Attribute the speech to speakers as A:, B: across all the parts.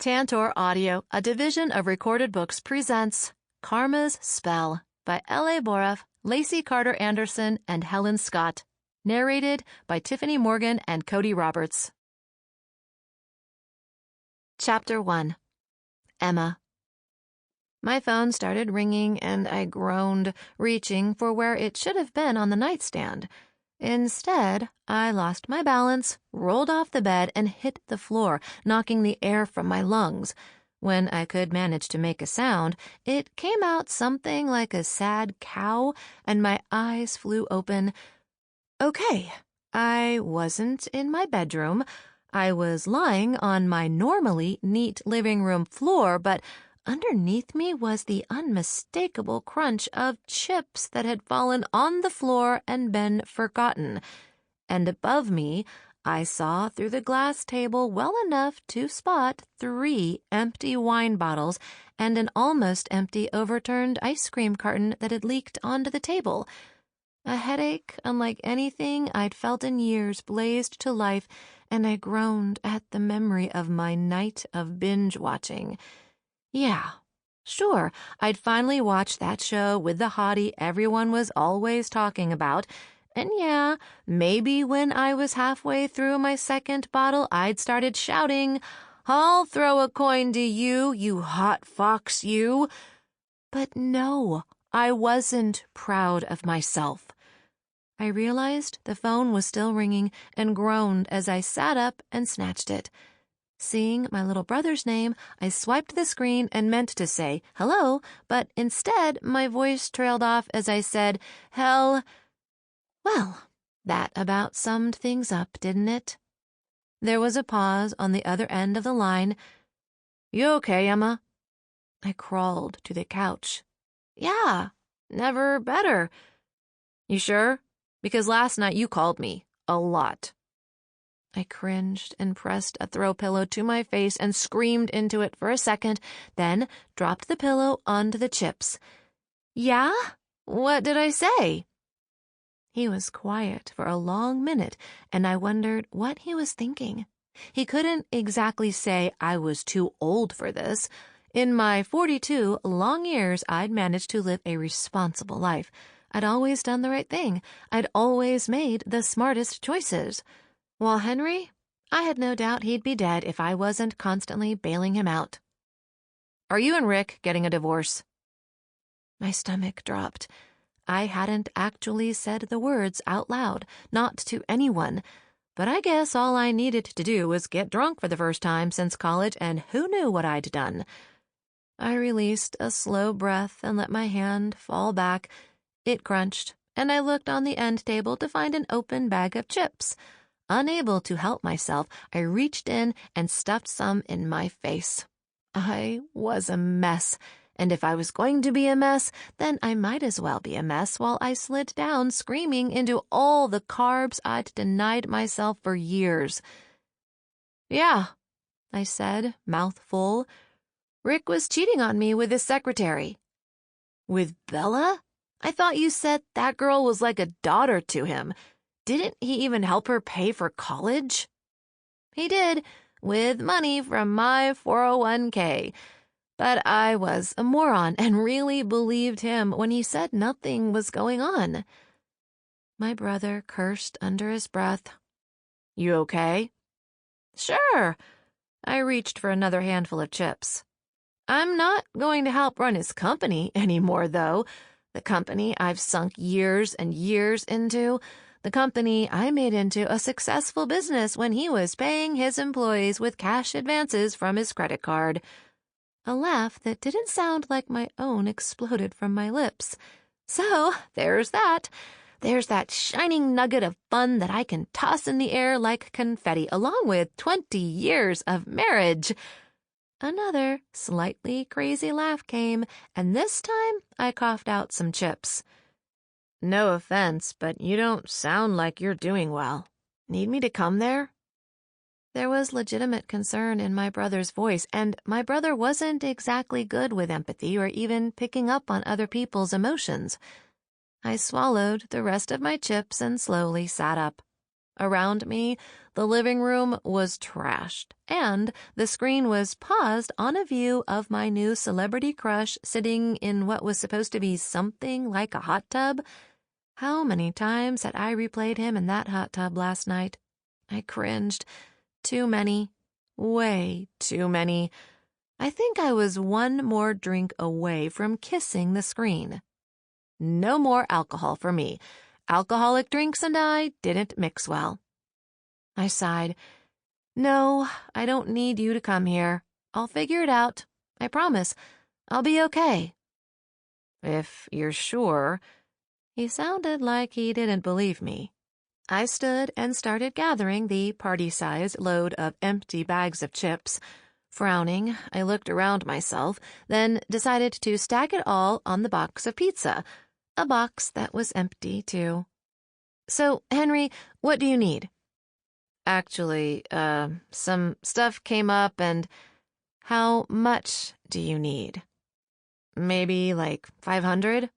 A: Tantor Audio, a division of Recorded Books, presents Karma's Spell by L.A. Boreff, Lacey Carter Anderson, and Helen Scott. Narrated by Tiffany Morgan and Cody Roberts. Chapter 1. Emma. My phone started ringing and I groaned, reaching for where it should have been on the nightstand. Instead, I lost my balance, rolled off the bed, and hit the floor, knocking the air from my lungs. When I could manage to make a sound, it came out something like a sad cow, and my eyes flew open. Okay, I wasn't in my bedroom. I was lying on my normally neat living room floor, but underneath me was the unmistakable crunch of chips that had fallen on the floor and been forgotten. And above me, I saw through the glass table well enough to spot 3 empty wine bottles and an almost empty overturned ice cream carton that had leaked onto the table. A headache, unlike anything I'd felt in years, blazed to life, and I groaned at the memory of my night of binge-watching. Yeah, sure, I'd finally watched that show with the hottie everyone was always talking about, and yeah, maybe when I was halfway through my second bottle, I'd started shouting, "I'll throw a coin to you, you hot fox, you." But no, I wasn't proud of myself. I realized the phone was still ringing and groaned as I sat up and snatched it. Seeing my little brother's name, I swiped the screen and meant to say hello, but instead my voice trailed off as I said, Well, that about summed things up, didn't it? There was a pause on the other end of the line. You okay, Emma? I crawled to the couch. Yeah, never better. You sure? Because last night you called me a lot. I cringed and pressed a throw pillow to my face and screamed into it for a second, then dropped the pillow onto the chips. Yeah? What did I say? He was quiet for a long minute, and I wondered what he was thinking. He couldn't exactly say I was too old for this. In my 42 long years, I'd managed to live a responsible life. I'd always done the right thing. I'd always made the smartest choices. While Henry, I had no doubt he'd be dead if I wasn't constantly bailing him out. Are you and Rick getting a divorce? My stomach dropped. I hadn't actually said the words out loud, not to anyone, but I guess all I needed to do was get drunk for the first time since college, and who knew what I'd done. I released a slow breath and let my hand fall back. It crunched, and I looked on the end table to find an open bag of chips. Unable to help myself, I reached in and stuffed some in my face. I was a mess, and if I was going to be a mess, then I might as well be a mess while I slid down screaming into all the carbs I'd denied myself for years. Yeah, I said, mouth full. Rick was cheating on me with his secretary. With Bella? I thought you said that girl was like a daughter to him. Didn't he even help her pay for college? He did, with money from my 401k. But I was a moron and really believed him when he said nothing was going on. My brother cursed under his breath. You okay? Sure. I reached for another handful of chips. I'm not going to help run his company anymore, though. The company I've sunk years and years into. The company I made into a successful business when he was paying his employees with cash advances from his credit card. A laugh that didn't sound like my own exploded from my lips. So, there's that. There's that shining nugget of fun that I can toss in the air like confetti, along with 20 years of marriage. Another slightly crazy laugh came, and this time I coughed out some chips. No offense, but you don't sound like you're doing well. Need me to come there? There was legitimate concern in my brother's voice, and my brother wasn't exactly good with empathy or even picking up on other people's emotions. I swallowed the rest of my chips and slowly sat up. Around me, the living room was trashed, and the screen was paused on a view of my new celebrity crush sitting in what was supposed to be something like a hot tub. How many times had I replayed him in that hot tub last night? I cringed. Too many. Way too many. I think I was one more drink away from kissing the screen. No more alcohol for me. Alcoholic drinks and I didn't mix well. I sighed. No, I don't need you to come here. I'll figure it out. I promise. I'll be okay. If you're sure. He sounded like he didn't believe me. I stood and started gathering the party-sized load of empty bags of chips. Frowning, I looked around myself, then decided to stack it all on the box of pizza, a box that was empty, too. So, Henry, what do you need? Actually, some stuff came up and how much do you need? Maybe like 500?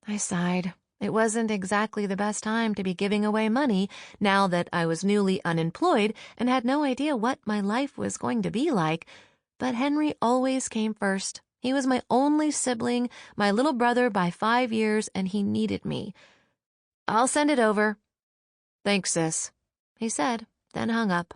A: I sighed. It wasn't exactly the best time to be giving away money now that I was newly unemployed and had no idea what my life was going to be like. But Henry always came first. He was my only sibling, my little brother by 5 years, and he needed me. I'll send it over. Thanks, sis, he said, then hung up.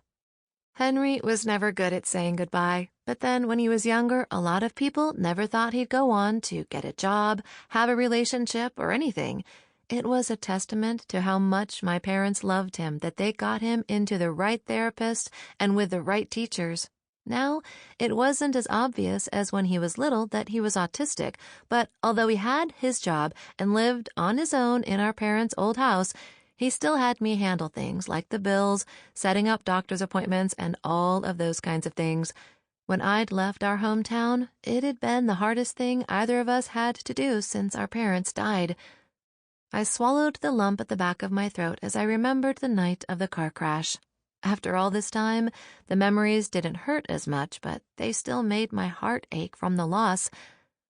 A: Henry was never good at saying goodbye, but then when he was younger, a lot of people never thought he'd go on to get a job, have a relationship, or anything. It was a testament to how much my parents loved him that they got him into the right therapist and with the right teachers. Now, it wasn't as obvious as when he was little that he was autistic, but although he had his job and lived on his own in our parents' old house, he still had me handle things like the bills, setting up doctor's appointments, and all of those kinds of things. When I'd left our hometown, it had been the hardest thing either of us had to do since our parents died. I swallowed the lump at the back of my throat as I remembered the night of the car crash. After all this time, the memories didn't hurt as much, but they still made my heart ache from the loss.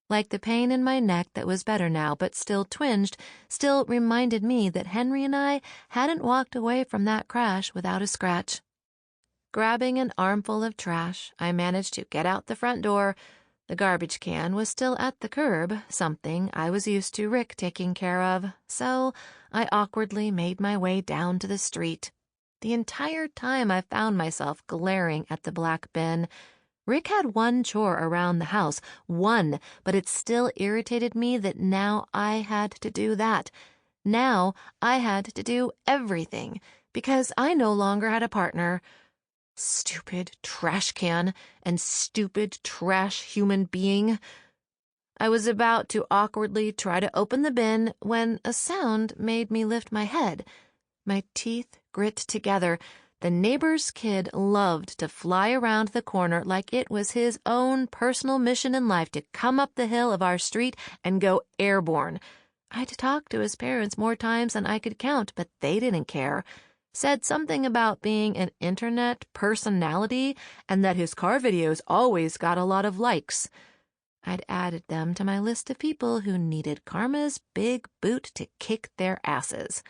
A: Like the pain in my neck that was better now but still twinged, still reminded me that Henry and I hadn't walked away from that crash without a scratch. Grabbing an armful of trash, I managed to get out the front door. The garbage can was still at the curb, something I was used to Rick taking care of, so I awkwardly made my way down to the street. The entire time I found myself glaring at the black bin. Rick had one chore around the house, one, but it still irritated me that now I had to do that. Now I had to do everything, because I no longer had a partner. Stupid trash can and stupid trash human being. I was about to awkwardly try to open the bin when a sound made me lift my head. My teeth grit together. The neighbor's kid loved to fly around the corner like it was his own personal mission in life to come up the hill of our street and go airborne. I'd talked to his parents more times than I could count, but they didn't care. Said something about being an internet personality and that his car videos always got a lot of likes. I'd added them to my list of people who needed karma's big boot to kick their asses.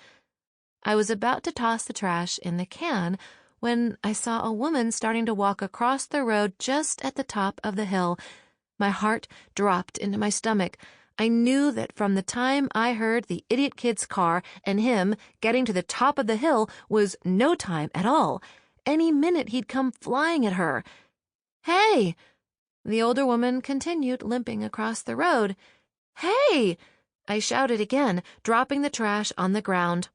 A: I was about to toss the trash in the can when I saw a woman starting to walk across the road just at the top of the hill. My heart dropped into my stomach. I knew that from the time I heard the idiot kid's car and him getting to the top of the hill was no time at all. Any minute he'd come flying at her. "Hey!" The older woman continued limping across the road. "Hey!" I shouted again, dropping the trash on the ground.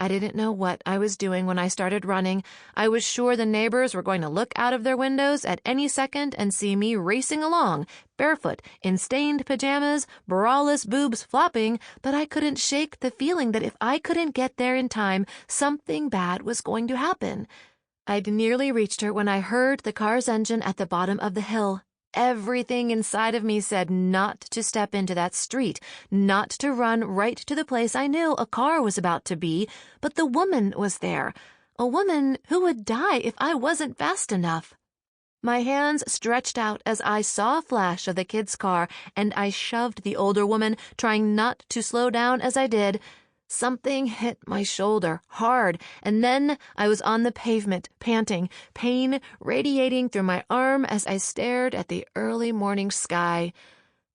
A: I didn't know what I was doing when I started running. I was sure the neighbors were going to look out of their windows at any second and see me racing along, barefoot, in stained pajamas, braless boobs flopping, but I couldn't shake the feeling that if I couldn't get there in time, something bad was going to happen. I'd nearly reached her when I heard the car's engine at the bottom of the hill. Everything inside of me said not to step into that street, not to run right to the place I knew a car was about to be, but the woman was there, a woman who would die if I wasn't fast enough. My hands stretched out as I saw a flash of the kid's car, and I shoved the older woman, trying not to slow down as I did. Something hit my shoulder hard, and then I was on the pavement, panting, pain radiating through my arm as I stared at the early morning sky.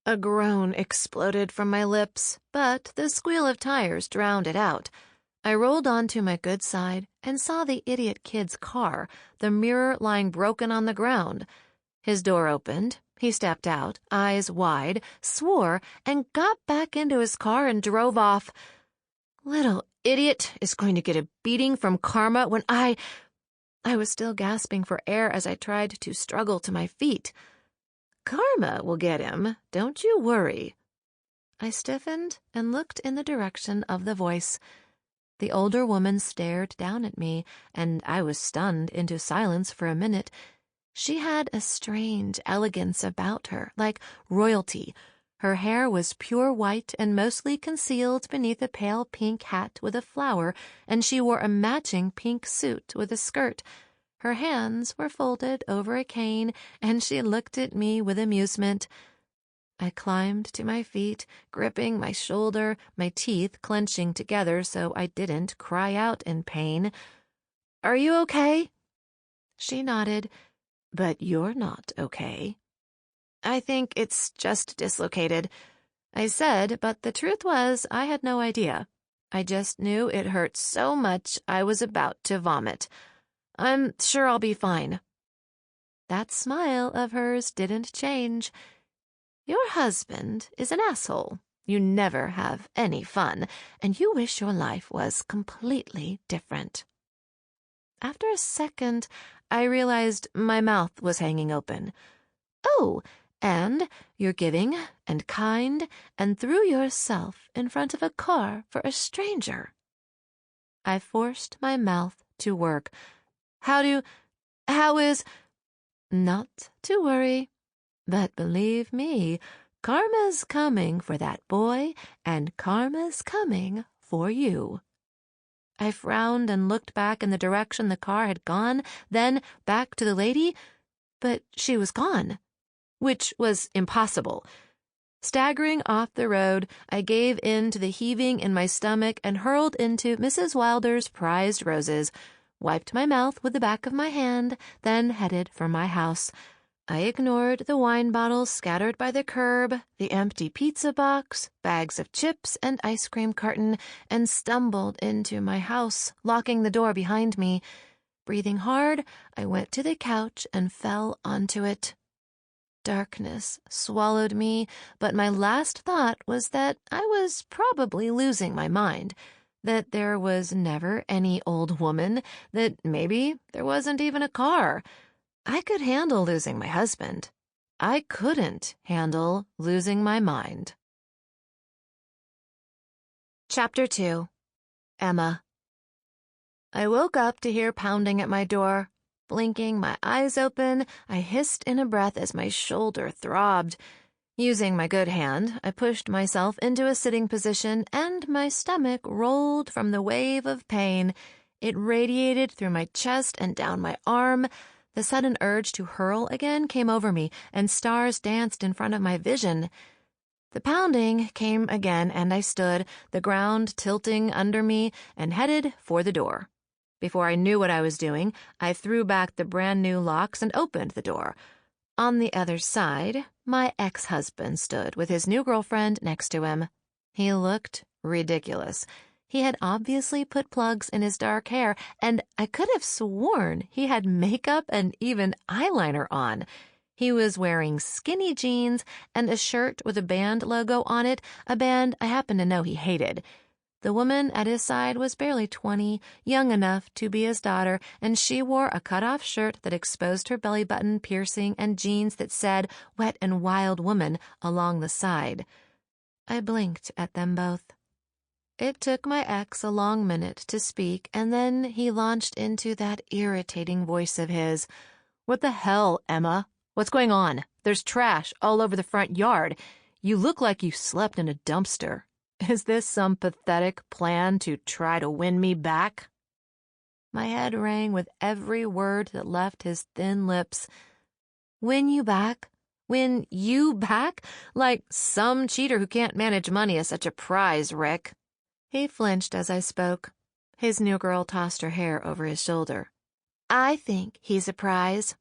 A: A groan exploded from my lips, but the squeal of tires drowned it out. I rolled onto my good side and saw the idiot kid's car, the mirror lying broken on the ground. His door opened. He stepped out, eyes wide, swore, and got back into his car and drove off. Little idiot is going to get a beating from karma when I was still gasping for air as I tried to struggle to my feet. Karma will get him, don't you worry. I stiffened and looked in the direction of the voice. The older woman stared down at me, and I was stunned into silence for a minute. She had a strange elegance about her, like royalty. Her hair was pure white and mostly concealed beneath a pale pink hat with a flower, and she wore a matching pink suit with a skirt. Her hands were folded over a cane, and she looked at me with amusement. I climbed to my feet, gripping my shoulder, my teeth clenching together so I didn't cry out in pain. "Are you okay?" She nodded. "But you're not okay." "I think it's just dislocated," I said, but the truth was I had no idea. I just knew it hurt so much I was about to vomit. "I'm sure I'll be fine." That smile of hers didn't change. "Your husband is an asshole. You never have any fun, and you wish your life was completely different." After a second, I realized my mouth was hanging open. "Oh, and you're giving and kind and threw yourself in front of a car for a stranger." I forced my mouth to work. How is... Not to worry. But believe me, karma's coming for that boy, and karma's coming for you. I frowned and looked back in the direction the car had gone, then back to the lady, but she was gone, which was impossible. Staggering off the road, I gave in to the heaving in my stomach and hurled into Mrs. Wilder's prized roses, wiped my mouth with the back of my hand, then headed for my house. I ignored the wine bottles scattered by the curb, the empty pizza box, bags of chips, and ice cream carton, and stumbled into my house, locking the door behind me. Breathing hard, I went to the couch and fell onto it. Darkness swallowed me, but my last thought was that I was probably losing my mind, that there was never any old woman, that maybe there wasn't even a car. I could handle losing my husband. I couldn't handle losing my mind. Chapter 2. Emma. I woke up to hear pounding at my door. Blinking my eyes open, I hissed in a breath as my shoulder throbbed. Using my good hand, I pushed myself into a sitting position, and my stomach rolled from the wave of pain. It radiated through my chest and down my arm. The sudden urge to hurl again came over me, and stars danced in front of my vision. The pounding came again, and I stood, the ground tilting under me, and headed for the door. Before I knew what I was doing, I threw back the brand-new locks and opened the door. On the other side, my ex-husband stood with his new girlfriend next to him. He looked ridiculous. He had obviously put plugs in his dark hair, and I could have sworn he had makeup and even eyeliner on. He was wearing skinny jeans and a shirt with a band logo on it, a band I happen to know he hated. The woman at his side was barely 20, young enough to be his daughter, and she wore a cut-off shirt that exposed her belly button piercing and jeans that said "Wet and Wild Woman" along the side. I blinked at them both. It took my ex a long minute to speak, and then he launched into that irritating voice of his. "What the hell, Emma? What's going on? There's trash all over the front yard. You look like you slept in a dumpster. Is this some pathetic plan to try to win me back?" My head rang with every word that left his thin lips. "Win you back? Win you back? Like some cheater who can't manage money is such a prize, Rick." He flinched as I spoke. His new girl tossed her hair over his shoulder. I think he's a prize.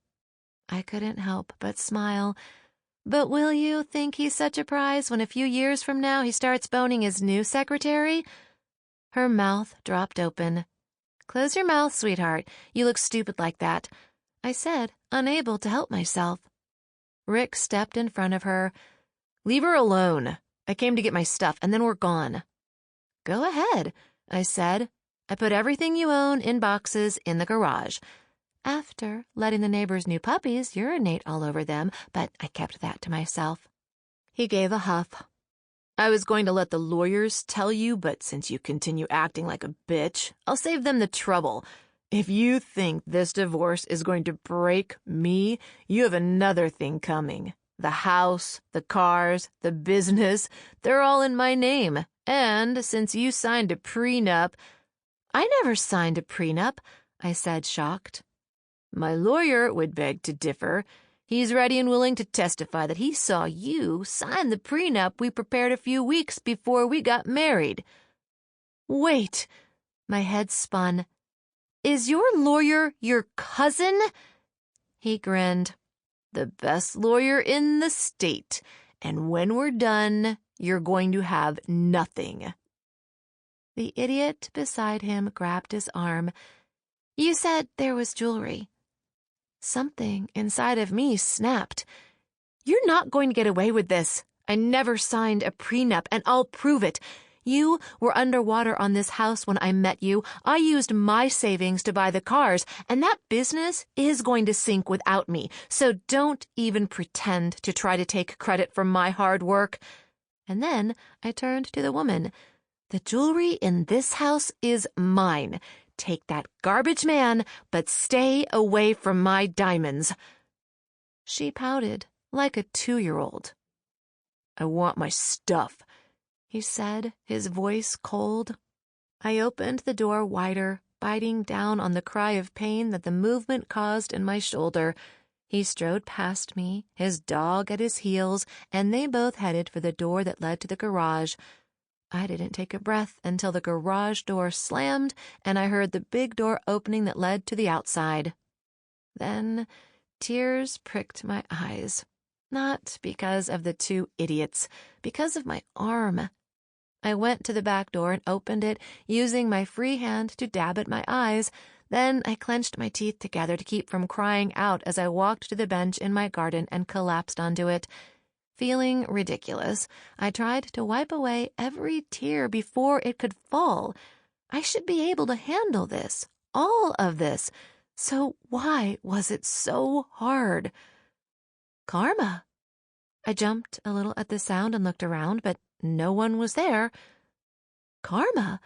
A: I couldn't help but smile. But will you think he's such a prize when a few years from now he starts boning his new secretary? Her mouth dropped open. Close your mouth, sweetheart. You look stupid like that, I said, unable to help myself. Rick stepped in front of her. Leave her alone. I came to get my stuff, and then we're gone. Go ahead, I said. I put everything you own in boxes in the garage. After letting the neighbors' new puppies urinate all over them, but I kept that to myself. He gave a huff. I was going to let the lawyers tell you, but since you continue acting like a bitch, I'll save them the trouble. If you think this divorce is going to break me, you have another thing coming. The house, the cars, the business, they're all in my name. And since you signed a prenup— I never signed a prenup, I said, shocked. My lawyer would beg to differ. He's ready and willing to testify that he saw you sign the prenup we prepared a few weeks before we got married. Wait, my head spun. Is your lawyer your cousin? He grinned. The best lawyer in the state, and when we're done, you're going to have nothing. The idiot beside him grabbed his arm. You said there was jewelry. Something inside of me snapped. You're not going to get away with this. I never signed a prenup, and I'll prove it. You were underwater on this house when I met you. I used my savings to buy the cars, and that business is going to sink without me. So don't even pretend to try to take credit for my hard work. And then I turned to the woman. The jewelry in this house is mine. Take that garbage man, but stay away from my diamonds. She pouted like a 2-year-old. I want my stuff, he said, his voice cold. I opened the door wider, biting down on the cry of pain that the movement caused in my shoulder. He strode past me, his dog at his heels, and they both headed for the door that led to the garage. I didn't take a breath until the garage door slammed and I heard the big door opening that led to the outside. Then tears pricked my eyes. Not because of the two idiots, because of my arm. I went to the back door and opened it, using my free hand to dab at my eyes. Then I clenched my teeth together to keep from crying out as I walked to the bench in my garden and collapsed onto it. Feeling ridiculous, I tried to wipe away every tear before it could fall. I should be able to handle this, all of this. So why was it so hard? Karma. I jumped a little at the sound and looked around, but no one was there. Karma.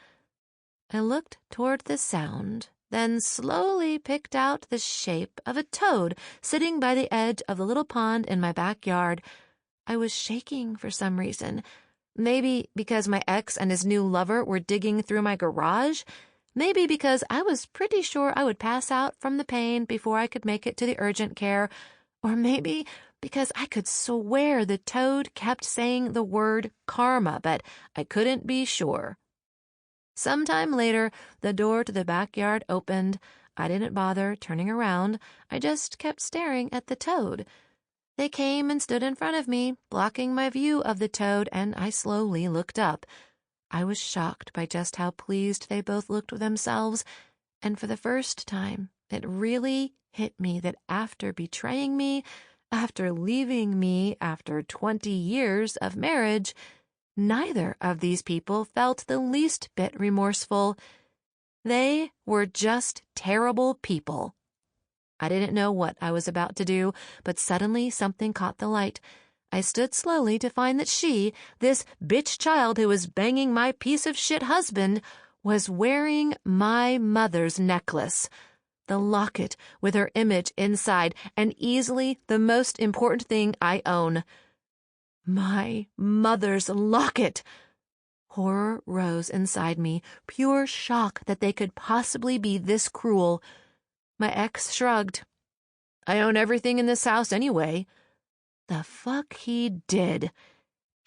A: I looked toward the sound, then slowly picked out the shape of a toad sitting by the edge of the little pond in my backyard. I was shaking for some reason. Maybe because my ex and his new lover were digging through my garage. Maybe because I was pretty sure I would pass out from the pain before I could make it to the urgent care. Or maybe because I could swear the toad kept saying the word karma, but I couldn't be sure. Sometime later, the door to the backyard opened. I didn't bother turning around. I just kept staring at the toad. They came and stood in front of me, blocking my view of the toad, and I slowly looked up. I was shocked by just how pleased they both looked with themselves, and for the first time, it really hit me that after betraying me, after leaving me after 20 years of marriage, neither of these people felt the least bit remorseful. They were just terrible people. I didn't know what I was about to do, but suddenly something caught the light. I stood slowly to find that she, this bitch child who was banging my piece of shit husband, was wearing my mother's necklace. The locket with her image inside, and easily the most important thing I own. My mother's locket! Horror rose inside me, pure shock that they could possibly be this cruel. My ex shrugged. I own everything in this house anyway. The fuck he did.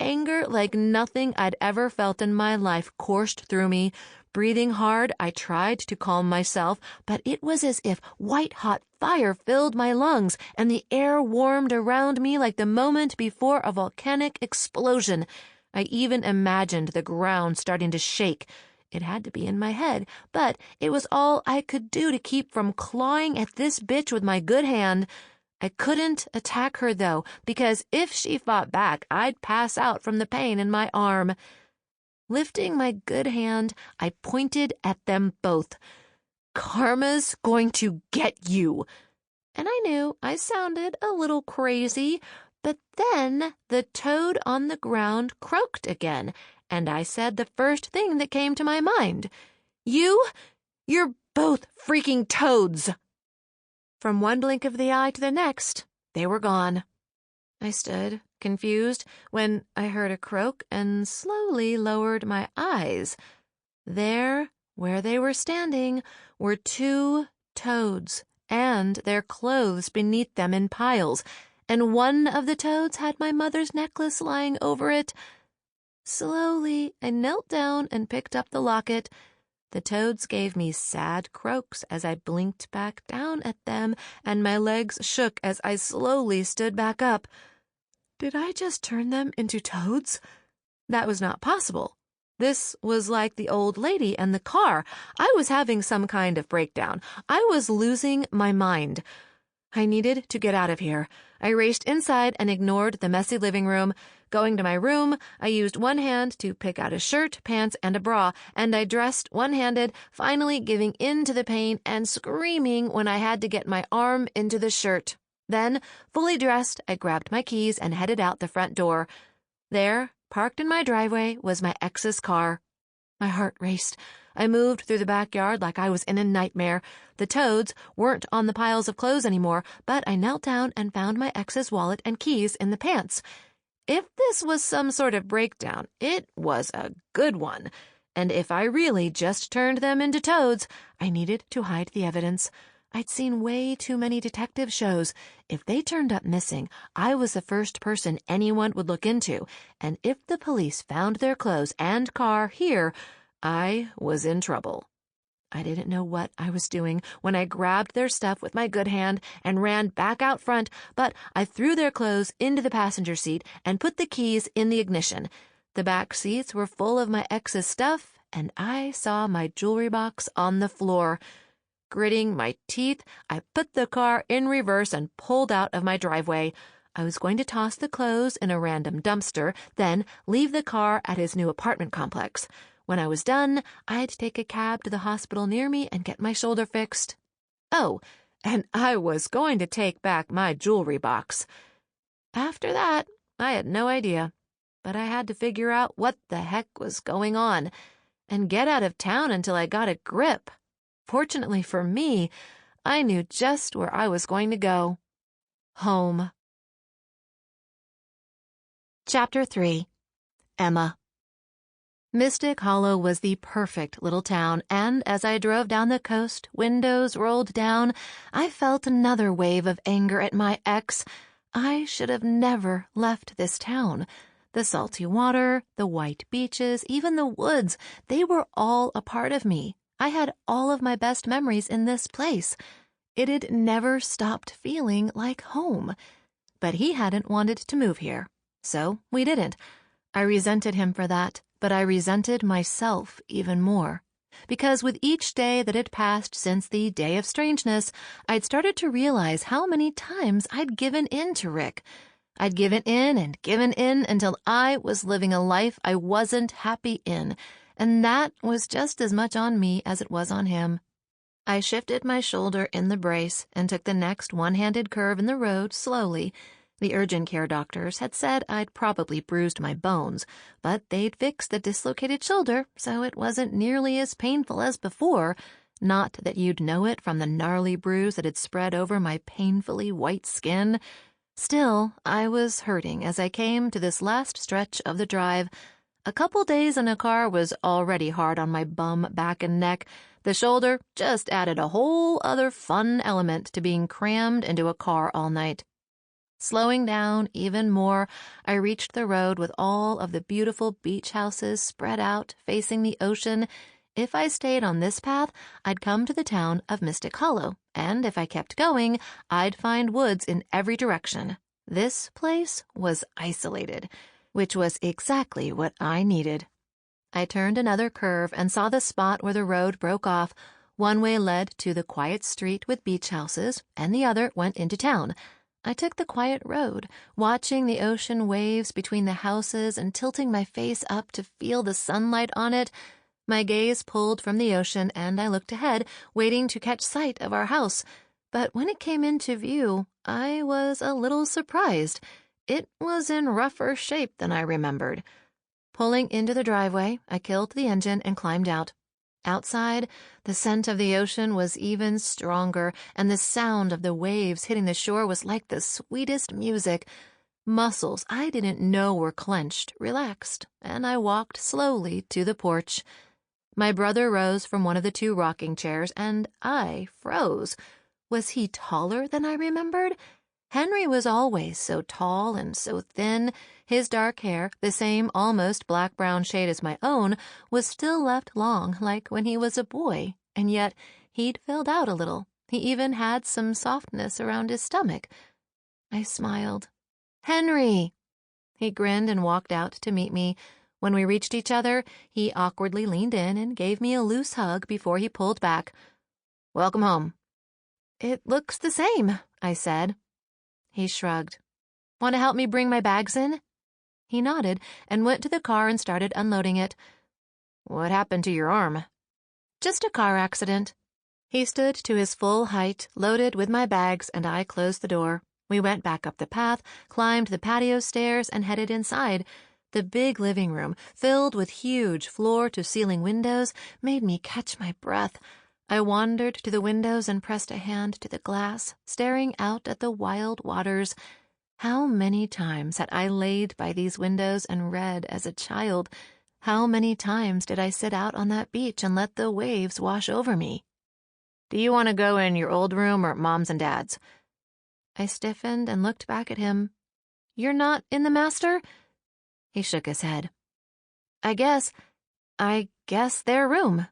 A: anger like nothing I'd ever felt in my life coursed through me. Breathing hard, I tried to calm myself, but it was as if white-hot fire filled my lungs and the air warmed around me like the moment before a volcanic explosion. I even imagined the ground starting to shake. It had to be in my head, but it was all I could do to keep from clawing at this bitch with my good hand. I couldn't attack her, though, because if she fought back, I'd pass out from the pain in my arm. Lifting my good hand, I pointed at them both. "Karma's going to get you." And I knew I sounded a little crazy, but then the toad on the ground croaked again, and I said the first thing that came to my mind. You're both freaking toads." From one blink of the eye to the next, they were gone. I stood, confused, when I heard a croak and slowly lowered my eyes. There, where they were standing, were 2 toads, and their clothes beneath them in piles, and one of the toads had my mother's necklace lying over it. Slowly, I knelt down and picked up the locket. The toads gave me sad croaks as I blinked back down at them, and my legs shook as I slowly stood back up. Did I just turn them into toads? That was not possible. This was like the old lady and the car. I was having some kind of breakdown. I was losing my mind. I needed to get out of here. I raced inside and ignored the messy living room. Going to my room, I used one hand to pick out a shirt, pants, and a bra, and I dressed one-handed, finally giving in to the pain and screaming when I had to get my arm into the shirt. Then, fully dressed, I grabbed my keys and headed out the front door. There, parked in my driveway, was my ex's car. My heart raced. I moved through the backyard like I was in a nightmare. The toads weren't on the piles of clothes anymore, but I knelt down and found my ex's wallet and keys in the pants. If this was some sort of breakdown, it was a good one. And if I really just turned them into toads, I needed to hide the evidence. I'd seen way too many detective shows. If they turned up missing, I was the first person anyone would look into, and if the police found their clothes and car here, I was in trouble. I didn't know what I was doing when I grabbed their stuff with my good hand and ran back out front, but I threw their clothes into the passenger seat and put the keys in the ignition. The back seats were full of my ex's stuff, and I saw my jewelry box on the floor. Gritting my teeth, I put the car in reverse and pulled out of my driveway. I was going to toss the clothes in a random dumpster, then leave the car at his new apartment complex. When I was done, I'd take a cab to the hospital near me and get my shoulder fixed. Oh, and I was going to take back my jewelry box. After that, I had no idea, but I had to figure out what the heck was going on and get out of town until I got a grip. Fortunately for me, I knew just where I was going to go. Home. Chapter 3. Emma. Mystic Hollow was the perfect little town, and as I drove down the coast, windows rolled down, I felt another wave of anger at my ex. I should have never left this town. The salty water, the white beaches, even the woods, they were all a part of me. I had all of my best memories in this place. It had never stopped feeling like home. But he hadn't wanted to move here, so we didn't. I resented him for that, but I resented myself even more. Because with each day that had passed since the day of strangeness, I'd started to realize how many times I'd given in to Rick. I'd given in until I was living a life I wasn't happy in, and that was just as much on me as it was on him. I shifted my shoulder in the brace and took the next one-handed curve in the road slowly. The urgent care doctors had said I'd probably bruised my bones, but they'd fixed the dislocated shoulder, so it wasn't nearly as painful as before. Not that you'd know it from the gnarly bruise that had spread over my painfully white skin. Still, I was hurting as I came to this last stretch of the drive. A couple days in a car was already hard on my bum, back, and neck. The shoulder just added a whole other fun element to being crammed into a car all night. Slowing down even more, I reached the road with all of the beautiful beach houses spread out, facing the ocean. If I stayed on this path, I'd come to the town of Mystic Hollow, and if I kept going, I'd find woods in every direction. This place was isolated, which was exactly what I needed. I turned another curve and saw the spot where the road broke off. One way led to the quiet street with beach houses, and the other went into town. I took the quiet road, watching the ocean waves between the houses and tilting my face up to feel the sunlight on it. My gaze pulled from the ocean, and I looked ahead, waiting to catch sight of our house. But when it came into view, I was a little surprised. It was in rougher shape than I remembered. Pulling into the driveway, I killed the engine and climbed out. Outside, the scent of the ocean was even stronger, and the sound of the waves hitting the shore was like the sweetest music. Muscles I didn't know were clenched relaxed, and I walked slowly to the porch. My brother rose from one of the 2 rocking chairs, and I froze. Was he taller than I remembered? Henry was always so tall and so thin. His dark hair, the same almost black-brown shade as my own, was still left long like when he was a boy, and yet he'd filled out a little. He even had some softness around his stomach. I smiled. "Henry!" He grinned and walked out to meet me. When we reached each other, he awkwardly leaned in and gave me a loose hug before he pulled back. "Welcome home." "It looks the same," I said. He shrugged. "Want to help me bring my bags in?" He nodded and went to the car and started unloading it. "What happened to your arm?" "Just a car accident." He stood to his full height, loaded with my bags, and I closed the door. We went back up the path, climbed the patio stairs, and headed inside. The big living room, filled with huge floor-to-ceiling windows, made me catch my breath. I wandered to the windows and pressed a hand to the glass, staring out at the wild waters. How many times had I laid by these windows and read as a child? How many times did I sit out on that beach and let the waves wash over me? "Do you want to go in your old room or Mom's and Dad's?" I stiffened and looked back at him. "You're not in the master?" He shook his head. I guess their room."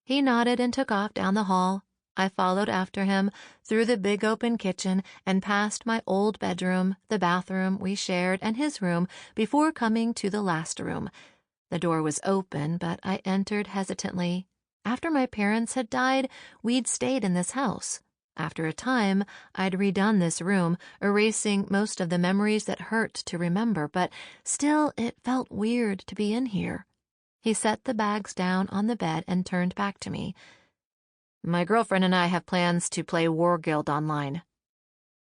A: He nodded and took off down the hall. I followed after him, through the big open kitchen, and past my old bedroom, the bathroom we shared, and his room, before coming to the last room. The door was open, but I entered hesitantly. After my parents had died, we'd stayed in this house. After a time, I'd redone this room, erasing most of the memories that hurt to remember, but still it felt weird to be in here. He set the bags down on the bed and turned back to me. "My girlfriend and I have plans to play War Guild online."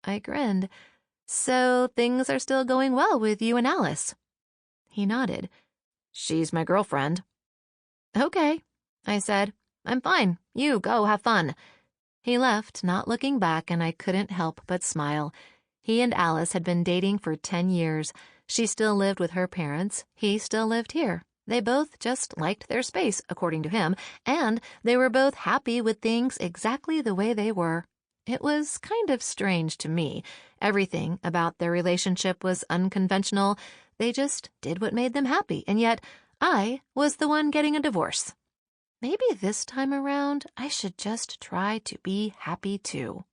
A: I grinned. "So things are still going well with you and Alice?" He nodded. "She's my girlfriend." "Okay," I said. "I'm fine. You go have fun." He left, not looking back, and I couldn't help but smile. He and Alice had been dating for 10 years. She still lived with her parents. He still lived here. They both just liked their space, according to him, and they were both happy with things exactly the way they were. It was kind of strange to me. Everything about their relationship was unconventional. They just did what made them happy, and yet I was the one getting a divorce. Maybe this time around, I should just try to be happy too.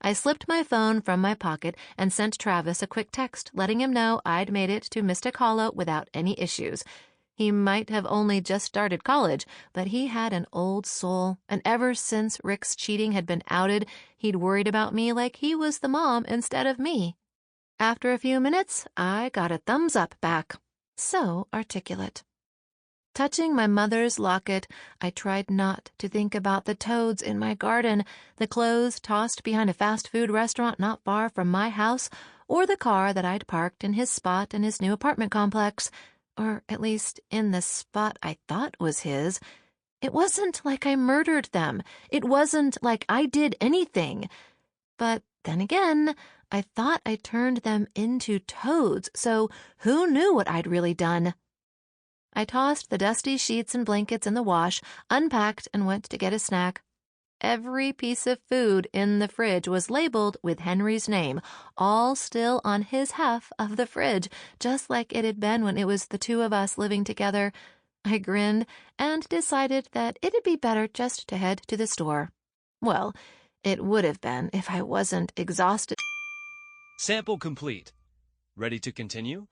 A: I slipped my phone from my pocket and sent Travis a quick text, letting him know I'd made it to Mystic Hollow without any issues. He might have only just started college, but he had an old soul, and ever since Rick's cheating had been outed, he'd worried about me like he was the mom instead of me. After a few minutes, I got a thumbs up back. So articulate. Touching my mother's locket, I tried not to think about the toads in my garden, the clothes tossed behind a fast food restaurant not far from my house, or the car that I'd parked in his spot in his new apartment complex, or at least in the spot I thought was his. It wasn't like I murdered them. It wasn't like I did anything. But then again, I thought I turned them into toads, so who knew what I'd really done? I tossed the dusty sheets and blankets in the wash, unpacked, and went to get a snack. Every piece of food in the fridge was labeled with Henry's name, all still on his half of the fridge, just like it had been when it was the two of us living together. I grinned and decided that it'd be better just to head to the store. Well, it would have been if I wasn't exhausted.
B: Sample complete. Ready to continue?